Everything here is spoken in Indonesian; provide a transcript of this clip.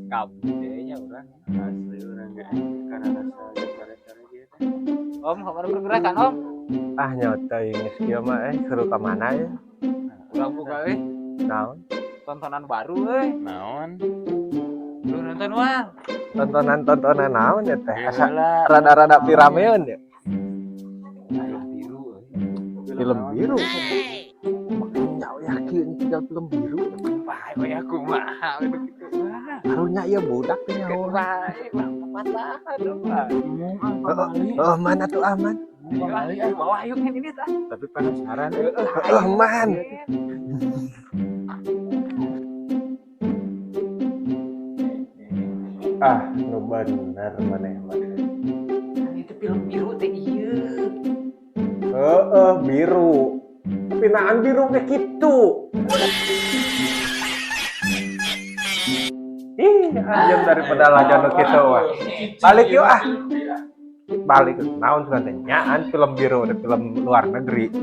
kabudenya orang asli orang gak karena rasa cara-cara gitu. Om, kamar pergerakan om. Ah nyotoy geus kieu mah suruh ka mana ya? Urang buka Naon? tontonan baru naon? Lu nonton wah. Tontonan naon ya teh? Asa Heula. rada-rada pirameun ya? Film biru. Film biru. Makanya yakin tinggal film biru. Bae we aku mah begitu. Harunya ieu budak teh nyaho. Bae, patah aduh. Oh, mana tuh aman? Ayo bawa yuk ini tah. Tapi penasaran. Man. Ah, nu bener maneh mah. Itu film biru teh ieu. Biru. Tapi naan biru kayak gitu. Ayam daripada laga nu kitu wah. Balik yuk ah. Balik naon sugan teh nyaan film biru, film luar negeri.